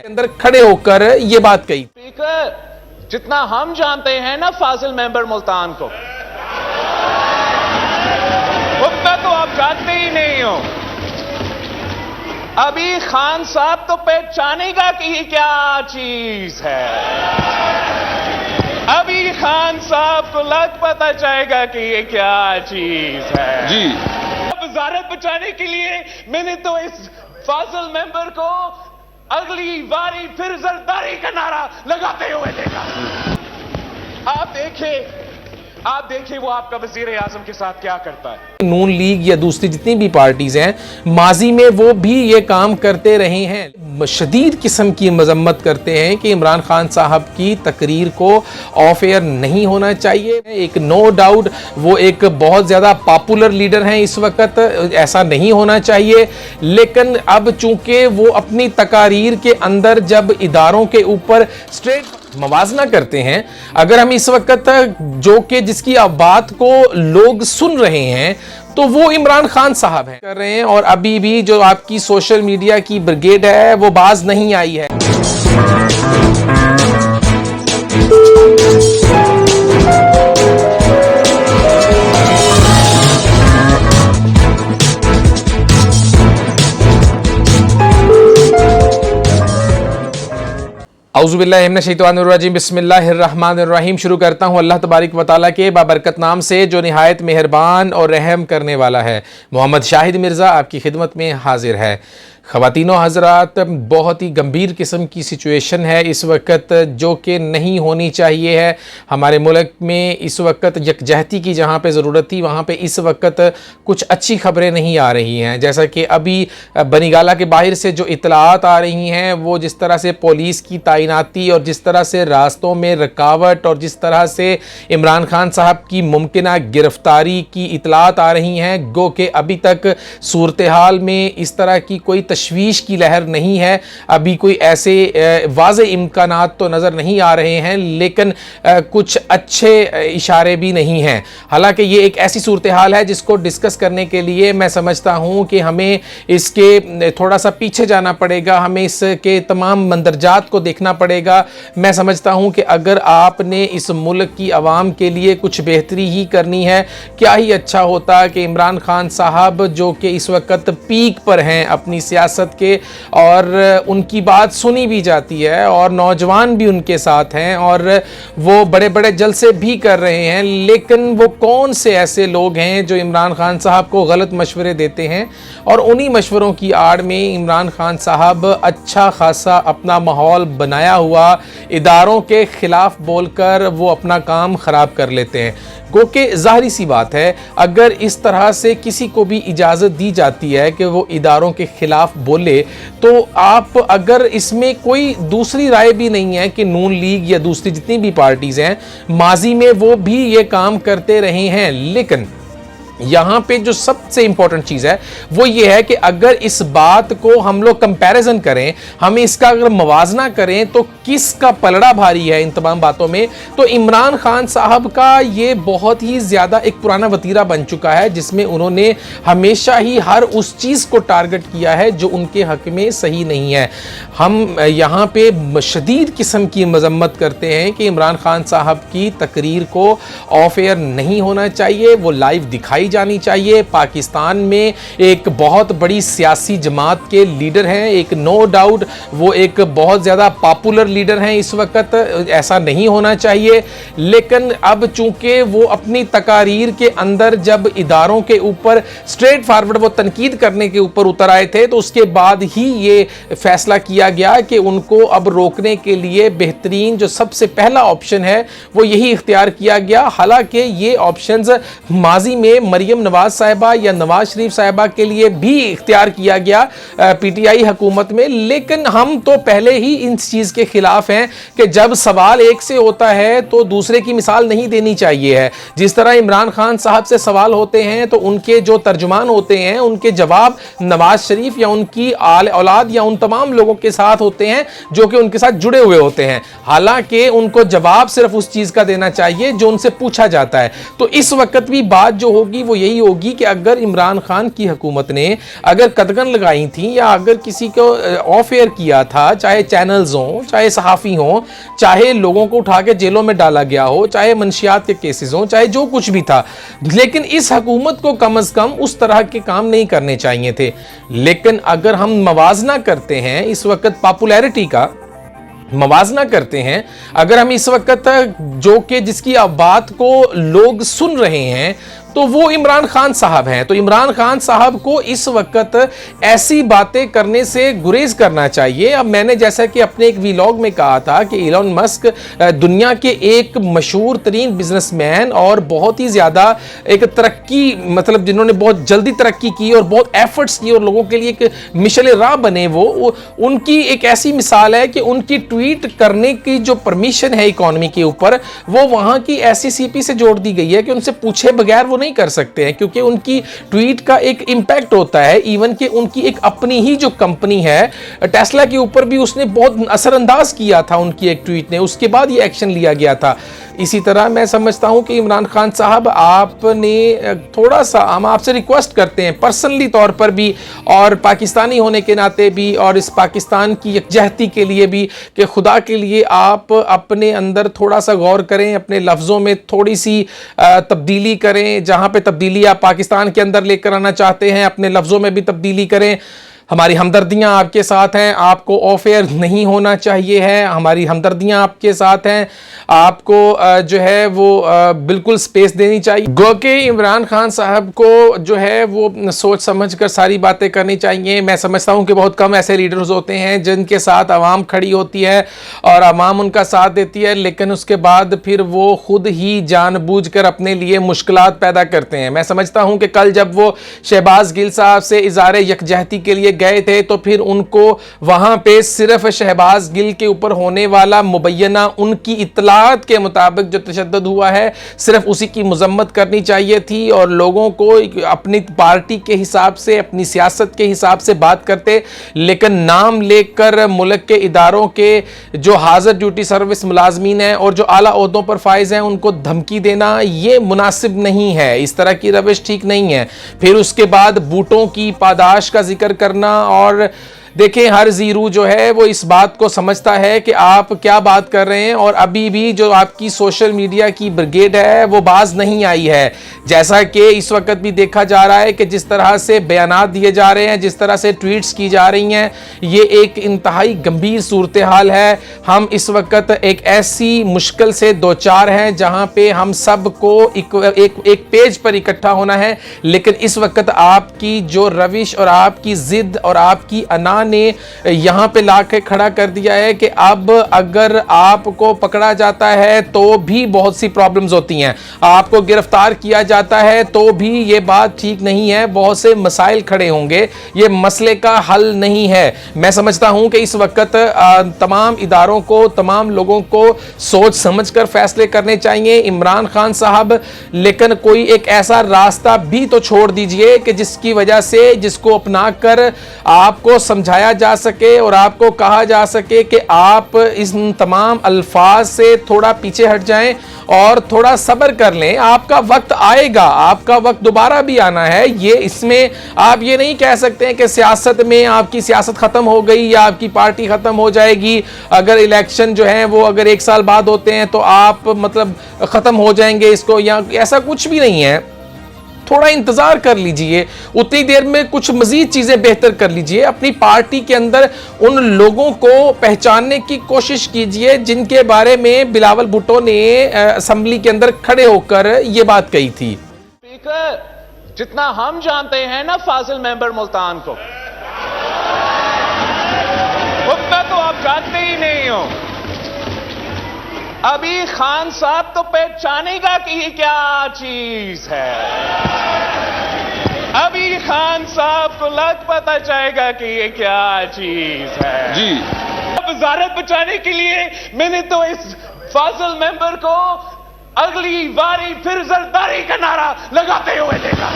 अंदर खड़े होकर ये बात कही। स्पीकर, जितना हम जानते हैं ना फाजिल मेंबर मुल्तान को, उतना तो आप जानते ही नहीं हो। अभी खान साहब तो पहचानेगा कि ये क्या चीज है। अभी खान साहब को लग पता चलेगा कि ये क्या चीज है जी। वजारत बचाने के लिए मैंने तो इस फाजिल मेंबर को अगली बारी फिर जरदारी का नारा लगाते हुए देखा। आप देखिए वो आपका वजीर आजम के साथ क्या करता है। नून लीग या दूसरी जितनी भी पार्टीज हैं, माजी में वो भी ये काम करते रहे हैं। शदीद किस्म की मजम्मत करते हैं कि इमरान खान साहब की तकरीर को ऑफ एयर नहीं होना चाहिए। एक नो डाउट वो एक बहुत ज़्यादा पॉपुलर लीडर हैं इस वक्त, ऐसा नहीं होना चाहिए। लेकिन अब चूंकि वो अपनी तकारीर के अंदर जब इदारों के ऊपर स्ट्रेट मवाजना करते हैं, अगर हम इस वक्त जो कि जिसकी बात को लोग सुन रहे हैं तो वो इमरान खान साहब हैं कर रहे हैं, और अभी भी जो आपकी सोशल मीडिया की ब्रिगेड है वो बाज नहीं आई है। औज़ुबिल्लाहि मिनश्शैतानिर्रजीम, बिस्मिल्लाहिर्रहमानिर्रहीम। शुरू करता हूँ अल्लाह तबारिक व तआला के बाबरकत नाम से जो निहायत मेहरबान और रहम करने वाला है। मोहम्मद शाहिद मिर्ज़ा आपकी खिदमत में हाजिर है। ख़वातीनो हज़रात, बहुत ही गंभीर किस्म की सिचुएशन है इस वक्त, जो कि नहीं होनी चाहिए है। हमारे मुल्क में इस वक्त यकजहती की जहाँ पे ज़रूरत थी वहाँ पे इस वक्त कुछ अच्छी खबरें नहीं आ रही हैं। जैसा कि अभी बनीगाला के बाहर से जो इतलात आ रही हैं, वो जिस तरह से पुलिस की तैनाती और जिस तरह से रास्तों में रुकावट और जिस तरह से इमरान खान साहब की मुमकिना गिरफ्तारी की इतलात आ रही हैं, गो कि अभी तक सूरत हाल में इस तरह की कोई तशवीश की लहर नहीं है। अभी कोई ऐसे वाज़े इम्कानात तो नज़र नहीं आ रहे हैं, लेकिन कुछ अच्छे इशारे भी नहीं हैं। हालांकि ये एक ऐसी सूरत हाल है जिसको डिस्कस करने के लिए मैं समझता हूँ कि हमें इसके थोड़ा सा पीछे जाना पड़ेगा, हमें इसके तमाम मंदरजात को देखना पड़ेगा। मैं समझता हूँ कि अगर आपने इस मुल्क की आवाम के लिए कुछ बेहतरी ही करनी है, क्या ही अच्छा होता कि इमरान खान साहब जो कि इस वक्त पीक पर हैं अपनी सियासत के, और उनकी बात सुनी भी जाती है और नौजवान भी उनके साथ हैं और वो बड़े बड़े जलसे भी कर रहे हैं, लेकिन वो कौन से ऐसे लोग हैं जो इमरान खान साहब को गलत मशवरे देते हैं और उन्हीं मशवरों की आड़ में इमरान खान साहब अच्छा खासा अपना माहौल बनाया हुआ इदारों के खिलाफ बोलकर वो अपना काम ख़राब कर लेते हैं। गो कि ज़ाहिरी सी बात है, अगर इस तरह से किसी को भी इजाज़त दी जाती है कि वो इदारों के ख़िलाफ़ बोले, तो आप अगर इसमें कोई दूसरी राय भी नहीं है कि नून लीग या दूसरी जितनी भी पार्टीज़ हैं, माजी में वो भी ये काम करते रहे हैं। लेकिन यहाँ पे जो सबसे इंपॉर्टेंट चीज़ है वो ये है कि अगर इस बात को हम लोग कंपैरिजन करें, हम इसका अगर मवाजना करें तो किसका पलड़ा भारी है इन तमाम बातों में, तो इमरान खान साहब का ये बहुत ही ज़्यादा एक पुराना वतीरा बन चुका है, जिसमें उन्होंने हमेशा ही हर उस चीज़ को टारगेट किया है जो उनके हक में सही नहीं है। हम यहाँ पे शदीद किस्म की मजम्मत करते हैं कि इमरान खान साहब की तकरीर को ऑफ एयर नहीं होना चाहिए, वो लाइव दिखाई जानी चाहिए। पाकिस्तान में एक बहुत बड़ी सियासी जमात के लीडर हैं, एक नो डाउट वो एक बहुत ज़्यादा पॉपुलर लीडर हैं इस वक्त, ऐसा नहीं होना चाहिए। लेकिन अब चूंकि वो अपनी तकारीर के अंदर जब इदारों के ऊपर स्ट्रेट फॉरवर्ड वो तनकीद करने के ऊपर उतर आए थे, तो उसके बाद ही ये फैसला किया गया कि उनको अब रोकने के लिए बेहतरीन जो सबसे पहला ऑप्शन है वो यही इख्तियार किया गया। हालांकि ये ऑप्शंस माजी में मरियम नवाज साहिबा या नवाज शरीफ साहिबा के लिए भी इख्तियार किया गया पीटीआई हुकूमत में, लेकिन हम तो पहले ही इन चीज़ के खिलाफ हैं कि जब सवाल एक से होता है तो दूसरे की मिसाल नहीं देनी चाहिए है। जिस तरह इमरान खान साहब से सवाल होते हैं तो उनके जो तर्जुमान होते हैं उनके जवाब नवाज शरीफ या उनकी औलाद या उन तमाम लोगों के साथ होते हैं जो कि उनके साथ जुड़े हुए होते हैं। हालांकि उनको जवाब सिर्फ उस चीज़ का देना चाहिए जो उनसे पूछा जाता है। तो इस वक्त भी बात जो होगी वो यही होगी कि अगर इमरान खान की हुकूमत ने अगर कदगन लगाई थी या अगर किसी को ऑफ एयर किया था, चाहे चैनल्स हों, चाहे सहाफ़ी हों, चाहे लोगों को उठा के जेलों में डाला गया हो, चाहे मंशियात के केसेस हों, चाहे जो कुछ भी था, लेकिन इस हुकूमत को कम अज़ कम उस तरह के काम नहीं करने चाहिए थे। लेकिन अगर हम मवाजना करते हैं इस वक्त पॉपुलैरिटी का, मवाजना करते हैं, अगर हम इस वक्त जो कि जिसकी बात को लोग सुन रहे हैं तो वो इमरान खान साहब हैं, तो इमरान खान साहब को इस वक्त ऐसी बातें करने से गुरेज करना चाहिए। अब मैंने जैसा कि अपने एक वीलॉग में कहा था कि इलॉन मस्क दुनिया के एक मशहूर तरीन बिजनेसमैन और बहुत ही ज़्यादा एक तरक्की, मतलब जिन्होंने बहुत जल्दी तरक्की की और बहुत एफर्ट्स किए और लोगों के लिए एक मिशल राह बने, वो उनकी एक ऐसी मिसाल है कि उनकी ट्वीट करने की जो परमिशन है इकॉनमी के ऊपर, वो वहाँ की SECP से जोड़ दी गई है कि उनसे पूछे बगैर वो नहीं कर सकते हैं, क्योंकि उनकी ट्वीट का एक इंपैक्ट होता है। इवन कि उनकी एक अपनी ही जो कंपनी है टेस्ला के ऊपर भी उसने बहुत असरअंदाज किया था उनकी एक ट्वीट ने, उसके बाद ये एक्शन लिया गया था। इसी तरह मैं समझता हूं कि इमरान खान साहब, आपने थोड़ा सा, हम आपसे रिक्वेस्ट करते हैं पर्सनली तौर पर भी और पाकिस्तानी होने के नाते भी और इस पाकिस्तान की यकजहती के लिए भी, कि खुदा के लिए आप अपने अंदर थोड़ा सा गौर करें, अपने लफ्ज़ों में थोड़ी सी तब्दीली करें। जहां पे तब्दीली आप पाकिस्तान के अंदर लेकर आना चाहते हैं, अपने लफ्ज़ों में भी तब्दीली करें। हमारी हमदर्दियां आपके साथ हैं, आपको ऑफ एयर नहीं होना चाहिए है, हमारी हमदर्दियां आपके साथ हैं, आपको जो है वो बिल्कुल स्पेस देनी चाहिए। गो के इमरान खान साहब को जो है वो सोच समझ कर सारी बातें करनी चाहिए। मैं समझता हूं कि बहुत कम ऐसे लीडर्स होते हैं जिनके साथ आवाम खड़ी होती है और आवाम उनका साथ देती है, लेकिन उसके बाद फिर वो खुद ही जानबूझकर अपने लिए मुश्किलात पैदा करते हैं। मैं समझता हूं कि कल जब वो शहबाज गिल साहब से इज़ारे यकजहती के लिए गए थे तो फिर उनको वहां पे सिर्फ शहबाज गिल के ऊपर होने वाला मुबैना उनकी इत्तलात के मुताबिक जो तशद्दुद हुआ है, सिर्फ उसी की मजम्मत करनी चाहिए थी और लोगों को अपनी पार्टी के हिसाब से, अपनी सियासत के हिसाब से बात करते, लेकिन नाम लेकर मुल्क के इदारों के जो हाजिर ड्यूटी सर्विस मुलाजमीन हैं और जो आला ओहदों पर फाइज हैं उनको धमकी देना ये मुनासिब नहीं है। इस तरह की रविश ठीक नहीं है। फिर उसके बाद बूटों की पादाश का जिक्र करना, और देखें हर जीरू जो है वो इस बात को समझता है कि आप क्या बात कर रहे हैं, और अभी भी जो आपकी सोशल मीडिया की ब्रिगेड है वो बाज नहीं आई है। जैसा कि इस वक्त भी देखा जा रहा है कि जिस तरह से बयानात दिए जा रहे हैं, जिस तरह से ट्वीट्स की जा रही हैं, ये एक इंतहाई गंभीर सूरत हाल है। हम इस वक्त एक ऐसी मुश्किल से दो चार हैं जहां पे हम सबको एक पेज पर इकट्ठा होना है, लेकिन इस वक्त आपकी जो रविश और आपकी जिद और आपकी अना ने यहां पे लाके खड़ा कर दिया है कि अब अगर आपको पकड़ा जाता है तो भी बहुत सी प्रॉब्लम्स होती हैं, आपको गिरफ्तार किया जाता है तो भी ये बात ठीक नहीं है, बहुत से मसाइल खड़े होंगे, ये मसले का हल नहीं है। मैं समझता हूं कि इस वक्त तमाम इदारों को, तमाम लोगों को सोच समझकर फैसले करने चाहिए। इमरान खान साहब, लेकिन कोई एक ऐसा रास्ता भी तो छोड़ दीजिए कि जिसकी वजह से, जिसको अपनाकर आपको समझाया जा सके और आपको कहा जा सके कि आप इस तमाम अल्फाज से थोड़ा पीछे हट जाएं और थोड़ा सब्र कर लें। आपका वक्त आएगा, आपका वक्त दोबारा भी आना है। ये इसमें आप ये नहीं कह सकते हैं कि सियासत में आपकी सियासत खत्म हो गई या आपकी पार्टी खत्म हो जाएगी, अगर इलेक्शन जो है वो अगर 1 साल बाद होते हैं तो आप मतलब खत्म हो जाएंगे इसको, या ऐसा कुछ भी नहीं है। थोड़ा इंतजार कर लीजिए, उतनी देर में कुछ मजीद चीजें बेहतर कर लीजिए। अपनी पार्टी के अंदर उन लोगों को पहचानने की कोशिश कीजिए जिनके बारे में बिलावल भुट्टो ने असेंबली के अंदर खड़े होकर ये बात कही थी। स्पीकर, जितना हम जानते हैं ना फाजिल मेंबर मुल्तान को, उतना तो आप जानते ही नहीं हो। अभी खान साहब तो पहचानेगा कि ये क्या चीज है। अभी खान साहब को लग पता चलेगा कि ये क्या चीज है जी। अब वजारत बचाने के लिए मैंने तो इस फाजिल मेंबर को अगली बारी फिर जरदारी का नारा लगाते हुए देखा।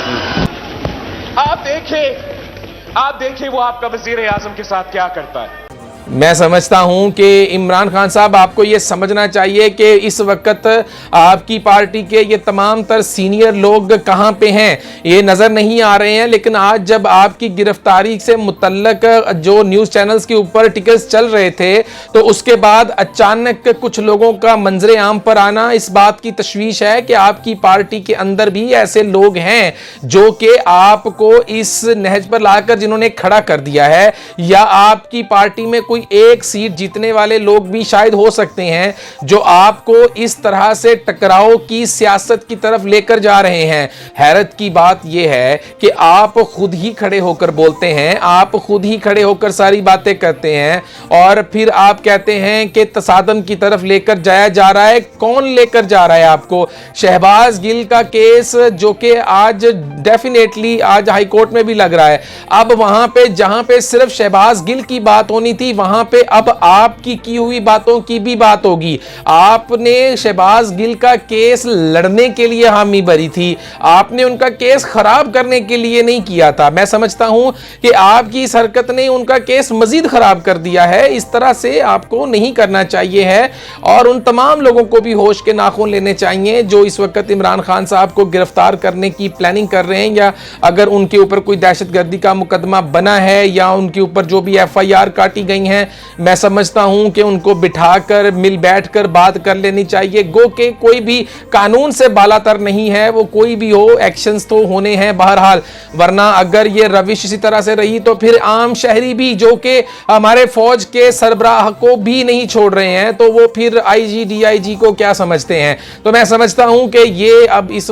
आप देखिए वो आपका वजीर आजम के साथ क्या करता है। मैं समझता हूं कि इमरान खान साहब आपको ये समझना चाहिए कि इस वक्त आपकी पार्टी के ये तमाम तर सीनियर लोग कहां पे हैं, ये नज़र नहीं आ रहे हैं। लेकिन आज जब आपकी गिरफ्तारी से मुतल्लक जो न्यूज़ चैनल्स के ऊपर आर्टिकल्स चल रहे थे तो उसके बाद अचानक कुछ लोगों का मंजरे आम पर आना इस बात की तशवीश है कि आपकी पार्टी के अंदर भी ऐसे लोग हैं जो कि आपको इस नहज पर लाकर जिन्होंने खड़ा कर दिया है, या आपकी पार्टी में कोई एक सीट जीतने वाले लोग भी शायद हो सकते हैं जो आपको इस तरह से टकराव की सियासत की तरफ लेकर जा रहे हैं। हैरत की बात यह है कि आप खुद ही खड़े होकर बोलते हैं, आप खुद ही खड़े होकर सारी बातें करते हैं और फिर आप कहते हैं कि तसादम की तरफ लेकर जाया जा रहा है। कौन लेकर जा रहा है आपको? शहबाज गिल का केस जो कि आज डेफिनेटली आज हाई कोर्ट में भी लग रहा है, अब वहां पे जहां पे सिर्फ शहबाज गिल की बात होनी थी वहां पे अब आपकी की हुई बातों की भी बात होगी। आपने शहबाज गिल का केस लड़ने के लिए हामी भरी थी, आपने उनका केस खराब करने के लिए नहीं किया था। मैं समझता हूं कि आपकी इस हरकत ने उनका केस मजीद खराब कर दिया है। इस तरह से आपको नहीं करना चाहिए है और उन तमाम लोगों को भी होश के नाखून लेने चाहिए जो इस वक्त इमरान खान साहब को गिरफ्तार करने की प्लानिंग कर रहे हैं, या अगर उनके ऊपर कोई दहशतगर्दी का मुकदमा बना है या उनके ऊपर जो भी FIR काटी गई हैं, मैं समझता हूं कि उनको बिठाकर मिल बैठकर बात कर लेनी चाहिए। गो के कोई भी कानून से बालातर नहीं है, वो कोई भी हो, एक्शंस तो होने हैं बहरहाल, वरना अगर ये रविश इसी तरह से रही तो फिर आम शहरी भी जो कि हमारे फौज के सरबराह को भी नहीं छोड़ रहे हैं तो वो फिर IG DIG को क्या समझते हैं। तो मैं समझता हूं कि ये अब इस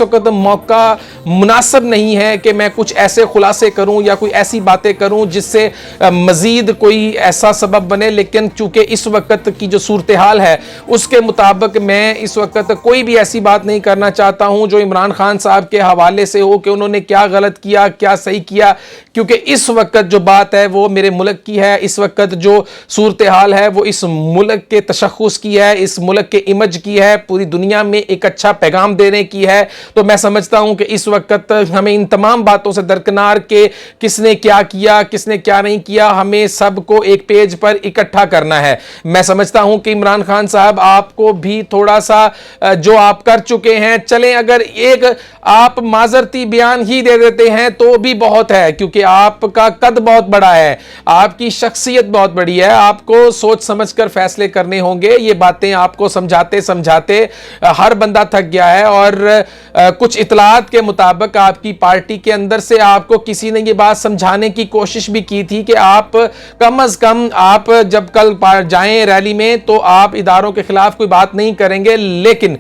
वक्त मौका मुनासिब नहीं है कि मैं कुछ ऐसे खुलासे करूं या कोई ऐसी बातें करूं जिससे मजीद कोई ऐसा सबब बने। लेकिन चूंकि इस वक्त की जो सूरत हाल है उसके मुताबिक मैं इस वक्त कोई भी ऐसी बात नहीं करना चाहता हूं जो इमरान खान साहब के हवाले से हो कि उन्होंने क्या गलत किया क्या सही किया, क्योंकि इस वक्त जो बात है वो मेरे मुल्क की है। इस वक्त जो सूरत हाल है वो इस मुल्क के तशख़्ख़ुस की है, इस मुल्क के इमेज की है, पूरी दुनिया में एक अच्छा पैगाम देने की है। तो मैं समझता हूं कि इस वक्त हमें इन तमाम बातों से दरकिनार के किसने क्या किया किसने क्या नहीं किया, हमें सबको एक पेज पर इकट्ठा करना है। मैं समझता हूं कि इमरान खान साहब आपको भी थोड़ा सा जो आप कर चुके हैं, चलें अगर एक आप माजरती बयान ही दे देते हैं तो भी बहुत है, क्योंकि आपका कद बहुत बड़ा है, आपकी शख्सियत बहुत बड़ी है, आपको सोच समझकर फैसले करने होंगे। ये बातें आपको समझाते समझाते हर बंदा थक गया है और कुछ इतलात के मुताबिक आपकी पार्टी के अंदर से आपको किसी ने ये बात समझाने की कोशिश भी की थी कि आप कम अज कम आप जब कल जाएं रैली में तो आप इदारों के खिलाफ कोई बात नहीं करेंगे, लेकिन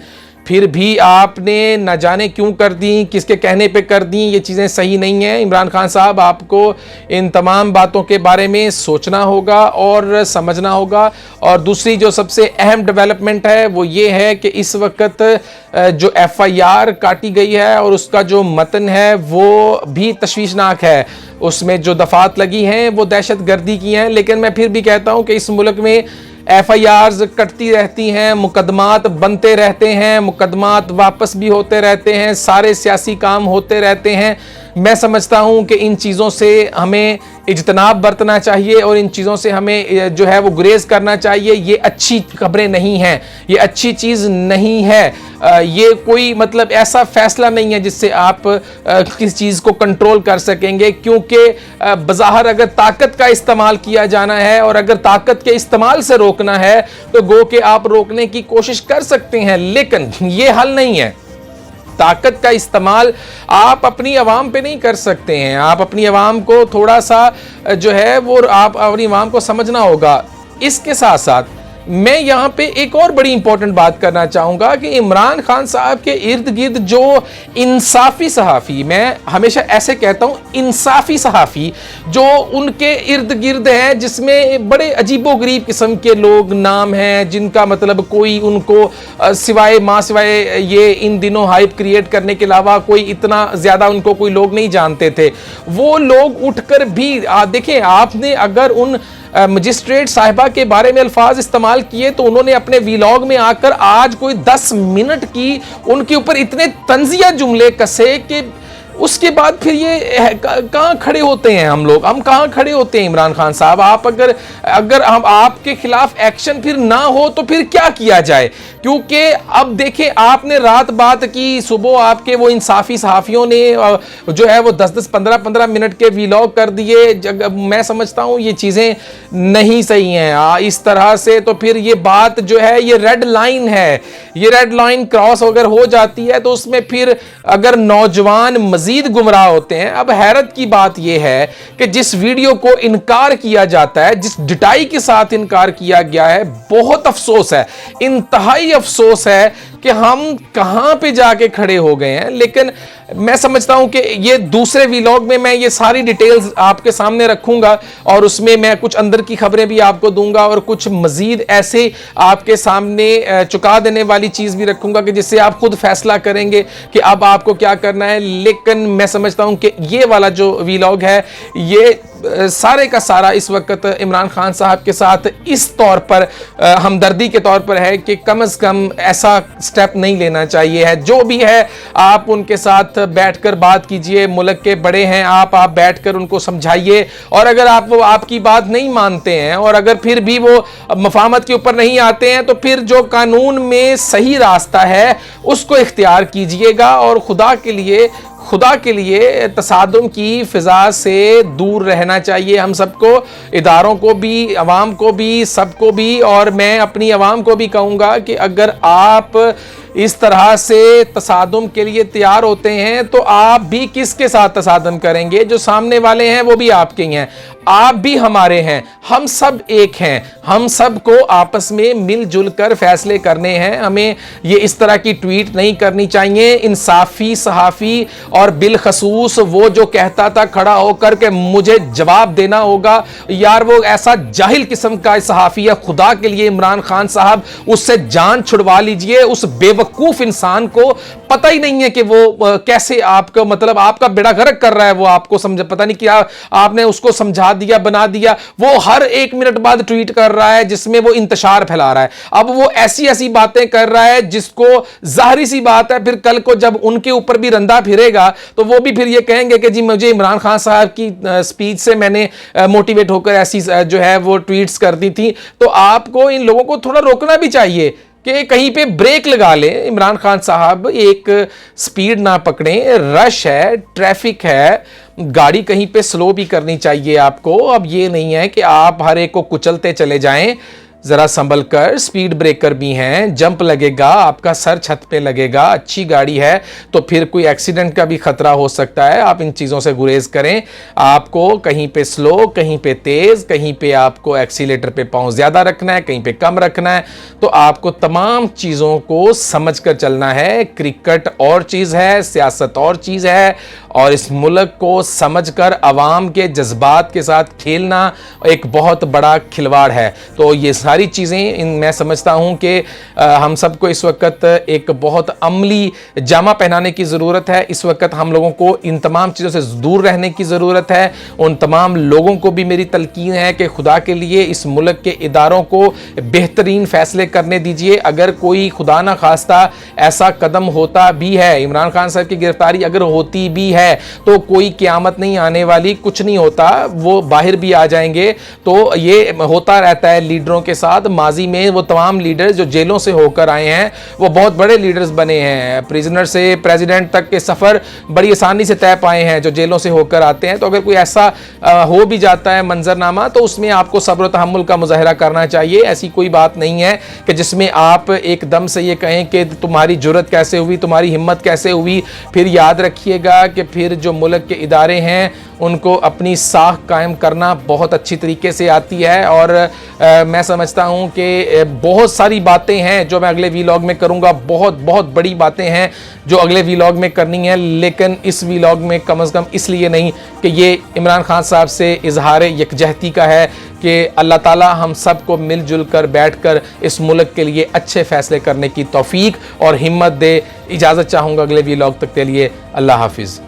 फिर भी आपने न जाने क्यों कर दी, किसके कहने पे कर दी, ये चीज़ें सही नहीं हैं। इमरान खान साहब आपको इन तमाम बातों के बारे में सोचना होगा और समझना होगा। और दूसरी जो सबसे अहम डेवलपमेंट है वो ये है कि इस वक्त जो FIR काटी गई है और उसका जो मतन है वो भी तशवीशनाक है, उसमें जो दफात लगी हैं वो दहशतगर्दी की हैं। लेकिन मैं फिर भी कहता हूँ कि इस मुल्क में FIRs कटती रहती हैं, मुकदमात बनते रहते हैं, मुकदमात वापस भी होते रहते हैं, सारे सियासी काम होते रहते हैं। मैं समझता हूं कि इन चीज़ों से हमें इज्तनाब बरतना चाहिए और इन चीज़ों से हमें जो है वो गुरेज करना चाहिए। ये अच्छी खबरें नहीं हैं, ये अच्छी चीज़ नहीं है, ये कोई मतलब ऐसा फैसला नहीं है जिससे आप किस चीज़ को कंट्रोल कर सकेंगे, क्योंकि बज़ाहिर अगर ताकत का इस्तेमाल किया जाना है और अगर ताकत के इस्तेमाल से रोकना है तो गो के आप रोकने की कोशिश कर सकते हैं, लेकिन ये हल नहीं है। ताकत का इस्तेमाल आप अपनी आवाम पे नहीं कर सकते हैं, आप अपनी आवाम को थोड़ा सा जो है वो आप अपनी आवाम को समझना होगा। इसके साथ साथ मैं यहाँ पे एक और बड़ी इंपॉर्टेंट बात करना चाहूँगा कि इमरान खान साहब के इर्द गिर्द जो इंसाफी सहाफ़ी, मैं हमेशा ऐसे कहता हूँ इंसाफी सहाफ़ी जो उनके इर्द गिर्द हैं, जिसमें बड़े अजीबोगरीब किस्म के लोग नाम हैं जिनका मतलब कोई उनको सिवाय ये इन दिनों हाइप क्रिएट करने के अलावा कोई इतना ज़्यादा उनको कोई लोग नहीं जानते थे। वो लोग उठकर भी देखें, आपने अगर उन मजिस्ट्रेट साहिबा के बारे में अल्फाज इस्तेमाल किए तो उन्होंने अपने वीलॉग में आकर आज कोई 10 मिनट की उनके ऊपर इतने तंजिया जुमले कसे कि उसके बाद फिर ये कहाँ खड़े होते हैं हम लोग, हम कहाँ खड़े होते हैं इमरान खान साहब? आप अगर हम आपके खिलाफ एक्शन फिर ना हो तो फिर क्या किया जाए? क्योंकि अब देखें, आपने रात बात की, सुबह आपके वो इंसाफी सहाफियों ने जो है वो 10-10 15-15 मिनट के वीलॉग कर दिए। मैं समझता हूँ ये चीज़ें नहीं सही हैं इस तरह से। तो फिर ये बात जो है ये रेड लाइन है, ये रेड लाइन क्रॉस अगर हो जाती है तो उसमें फिर अगर नौजवान मजीद गुमराह होते हैं। अब हैरत की बात यह है कि जिस वीडियो को इनकार किया जाता है, जिस डिटाई के साथ इनकार किया गया है, बहुत अफसोस है, इंतहाई अफसोस है कि हम कहां पे जाके खड़े हो गए हैं। लेकिन मैं समझता हूं कि ये दूसरे व्लॉग में मैं ये सारी डिटेल्स आपके सामने रखूंगा और उसमें मैं कुछ अंदर की खबरें भी आपको दूंगा और कुछ मजीद ऐसे आपके सामने चुका देने वाली चीज भी रखूंगा कि जिससे आप खुद फैसला करेंगे कि अब आपको क्या करना है। लेकिन मैं समझता हूं कि ये वाला जो व्लॉग है ये सारे का सारा इस वक्त इमरान खान साहब के साथ इस तौर पर हमदर्दी के तौर पर है कि कम से कम ऐसा स्टेप नहीं लेना चाहिए है। जो भी है आप उनके साथ बैठकर बात कीजिए, मुल्क के बड़े हैं आप बैठकर उनको समझाइए। और अगर वो आपकी बात नहीं मानते हैं और अगर फिर भी वो मफाहमत के ऊपर नहीं आते हैं तो फिर जो कानून में सही रास्ता है उसको इख्तियार कीजिएगा। और खुदा के लिए तसादुम की फिजा से दूर रहना चाहिए हम सबको, इदारों को भी, अवाम को भी, सबको भी। और मैं अपनी अवाम को भी कहूँगा कि अगर आप इस तरह से तसादुम के लिए तैयार होते हैं तो आप भी किसके साथ तसादुम करेंगे? जो सामने वाले हैं वो भी आपके ही हैं, आप भी हमारे हैं, हम सब एक हैं। हम सब को आपस में मिलजुल कर फैसले करने हैं। हमें ये इस तरह की ट्वीट नहीं करनी चाहिए। इंसाफी सहाफ़ी और बिलखसूस वो जो कहता था खड़ा होकर के मुझे जवाब देना होगा, यार वो ऐसा जाहिल किस्म का सहाफ़ी है। खुदा के लिए इमरान खान साहब उससे जान छुड़वा लीजिए। उस बेवकूफ इंसान को पता ही नहीं है कि वो कैसे आपका मतलब आपका बेड़ा गर्क कर रहा है। वो आपको समझ पता नहीं क्या आपने उसको समझा दिया, बना दिया। वो हर 1 मिनट बाद ट्वीट कर रहा है जिसमें वो इंतशार फैला रहा है। अब वो ऐसी बातें कर रहा है जिसको जाहिर सी बात है फिर कल को जब उनके ऊपर भी रंदा फिरेगा तो वो भी फिर ये कहेंगे कि जी मुझे इमरान खान साहब की स्पीच से मैंने मोटिवेट होकर ऐसी जो है वो ट्वीट्स कर दी थी। तो आपको इन लोगों को थोड़ा रोकना भी चाहिए कि कहीं पे ब्रेक लगा लें। इमरान खान साहब एक स्पीड ना पकड़ें, रश है, ट्रैफिक है, गाड़ी कहीं पे स्लो भी करनी चाहिए आपको। अब ये नहीं है कि आप हर एक को कुचलते चले जाएं, जरा संभल कर। स्पीड ब्रेकर भी हैं, जंप लगेगा, आपका सर छत पे लगेगा। अच्छी गाड़ी है तो फिर कोई एक्सीडेंट का भी खतरा हो सकता है। आप इन चीज़ों से गुरेज करें। आपको कहीं पे स्लो, कहीं पे तेज़, कहीं पे आपको एक्सीलेटर पे पाँव ज़्यादा रखना है, कहीं पे कम रखना है। तो आपको तमाम चीज़ों को समझ कर चलना है। क्रिकेट और चीज़ है, सियासत और चीज़ है, और इस मुल्क को समझकर अवाम के जज्बात के साथ खेलना एक बहुत बड़ा खिलवाड़ है। तो ये सारी चीज़ें मैं समझता हूँ कि हम सबको इस वक्त एक बहुत अमली जामा पहनाने की ज़रूरत है। इस वक्त हम लोगों को इन तमाम चीज़ों से दूर रहने की ज़रूरत है। उन तमाम लोगों को भी मेरी तलकीन है कि खुदा के लिए इस मुल्क के इदारों को बेहतरीन फ़ैसले करने दीजिए। अगर कोई खुदा ना खास्ता ऐसा कदम होता भी है, इमरान खान साहब की गिरफ्तारी अगर होती भी है तो कोई क़यामत नहीं आने वाली, कुछ नहीं होता, वो बाहर भी आ जाएंगे। तो ये होता रहता है लीडरों के साथ। माजी में वो तमाम लीडर्स जो जेलों से होकर आए हैं वो बहुत बड़े लीडर्स बने हैं। प्रिजनर से प्रेसिडेंट तक के सफ़र बड़ी आसानी से तय पाए हैं जो जेलों से होकर आते हैं। तो अगर कोई ऐसा हो भी जाता है मंजरनामा तो उसमें आपको सब्र और तहम्मुल का मुजाहरा करना चाहिए। ऐसी कोई बात नहीं है कि जिसमें आप एकदम से ये कहें कि तुम्हारी जुर्रत कैसे हुई, तुम्हारी हिम्मत कैसे हुई। फिर याद रखिएगा कि फिर जो मुल्क के इदारे हैं उनको अपनी साख कायम करना बहुत अच्छी तरीके से आती है। और मैं समझता हूं कि बहुत सारी बातें हैं जो मैं अगले व्लॉग में करूंगा। बहुत बड़ी बातें हैं जो अगले व्लॉग में करनी है, लेकिन इस व्लॉग में कम से कम इसलिए नहीं कि ये इमरान खान साहब से इजहार यकजहती का है कि अल्लाह ताला हम सब को मिलजुल कर बैठ कर इस मुल्क के लिए अच्छे फ़ैसले करने की तौफीक और हिम्मत दे। इजाज़त चाहूँगा अगले व्लॉग तक के लिए। अल्लाह हाफिज़।